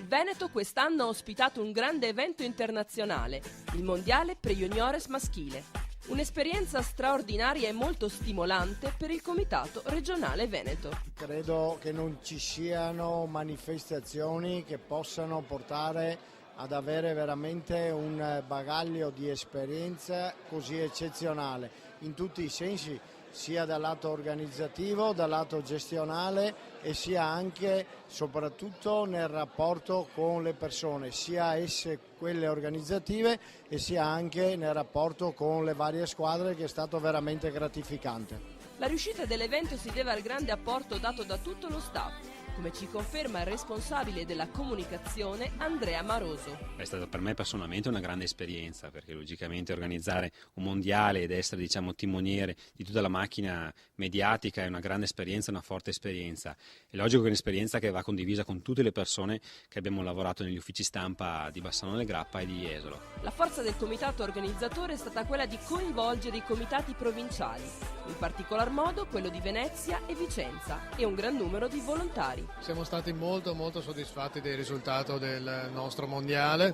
Veneto quest'anno ha ospitato un grande evento internazionale, il Mondiale Pre-Juniores maschile. Un'esperienza straordinaria e molto stimolante per il Comitato Regionale Veneto. Credo che non ci siano manifestazioni che possano portare ad avere veramente un bagaglio di esperienza così eccezionale in tutti i sensi, sia dal lato organizzativo, dal lato gestionale e sia anche soprattutto nel rapporto con le persone, sia esse quelle organizzative e sia anche nel rapporto con le varie squadre, che è stato veramente gratificante. La riuscita dell'evento si deve al grande apporto dato da tutto lo staff, come ci conferma il responsabile della comunicazione Andrea Maroso. È stata per me personalmente una grande esperienza, perché logicamente organizzare un mondiale ed essere timoniere di tutta la macchina mediatica è una grande esperienza, una forte esperienza. È logico che è un'esperienza che va condivisa con tutte le persone che abbiamo lavorato negli uffici stampa di Bassano del Grappa e di Jesolo. La forza del comitato organizzatore è stata quella di coinvolgere i comitati provinciali, in particolar modo quello di Venezia e Vicenza, e un gran numero di volontari. Siamo stati molto soddisfatti del risultato del nostro mondiale,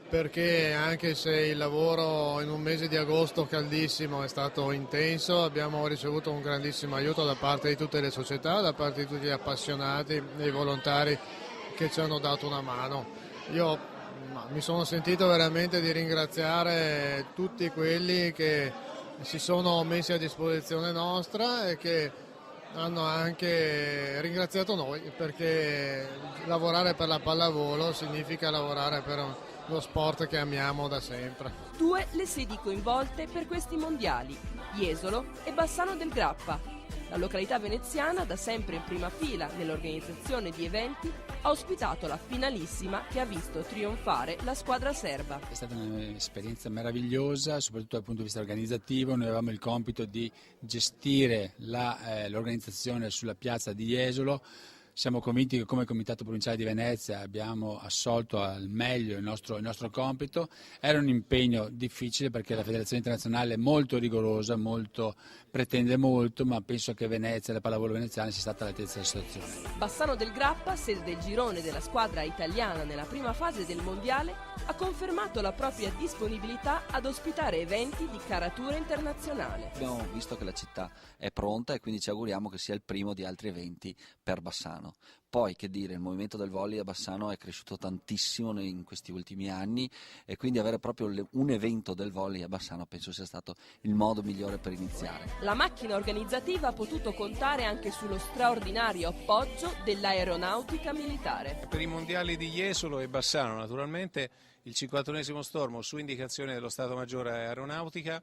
perché anche se il lavoro in un mese di agosto caldissimo è stato intenso, abbiamo ricevuto un grandissimo aiuto da parte di tutte le società, da parte di tutti gli appassionati e i volontari che ci hanno dato una mano. Io mi sono sentito veramente di ringraziare tutti quelli che si sono messi a disposizione nostra e che hanno anche ringraziato noi, perché lavorare per la pallavolo significa lavorare per lo sport che amiamo da sempre. 2 le sedi coinvolte per questi mondiali, Jesolo e Bassano del Grappa. La località veneziana, da sempre in prima fila nell'organizzazione di eventi, ha ospitato la finalissima che ha visto trionfare la squadra serba. È stata un'esperienza meravigliosa, soprattutto dal punto di vista organizzativo. Noi avevamo il compito di gestire l'organizzazione sulla piazza di Jesolo. Siamo convinti che come Comitato Provinciale di Venezia abbiamo assolto al meglio il nostro compito. Era un impegno difficile, perché la Federazione Internazionale è molto rigorosa, pretende molto, ma penso che Venezia e la pallavolo veneziana sia stata all'altezza della situazione. Bassano del Grappa, sede del girone della squadra italiana nella prima fase del mondiale, ha confermato la propria disponibilità ad ospitare eventi di caratura internazionale. Abbiamo visto che la città è pronta e quindi ci auguriamo che sia il primo di altri eventi per Bassano. Poi, che dire, il movimento del volley a Bassano è cresciuto tantissimo in questi ultimi anni, e quindi avere proprio un evento del volley a Bassano penso sia stato il modo migliore per iniziare. La macchina organizzativa ha potuto contare anche sullo straordinario appoggio dell'aeronautica militare. Per i mondiali di Jesolo e Bassano, naturalmente, il 51esimo Stormo, su indicazione dello Stato Maggiore Aeronautica,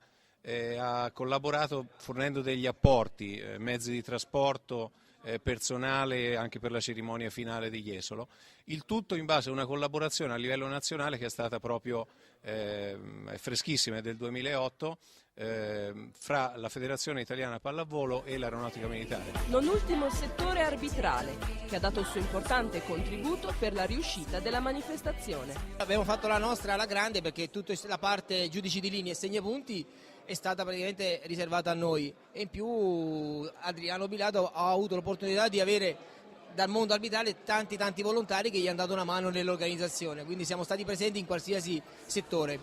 ha collaborato fornendo degli apporti, mezzi di trasporto, personale anche per la cerimonia finale di Jesolo, il tutto in base a una collaborazione a livello nazionale che è stata proprio freschissima, del 2008, fra la Federazione Italiana Pallavolo e l'Aeronautica Militare. Non ultimo il settore arbitrale, che ha dato il suo importante contributo per la riuscita della manifestazione. Abbiamo fatto la nostra alla grande, perché tutta la parte giudici di linea e segnapunti è stata praticamente riservata a noi, e in più Adriano Bilato ha avuto l'opportunità di avere dal mondo arbitrale tanti volontari che gli hanno dato una mano nell'organizzazione, quindi siamo stati presenti in qualsiasi settore.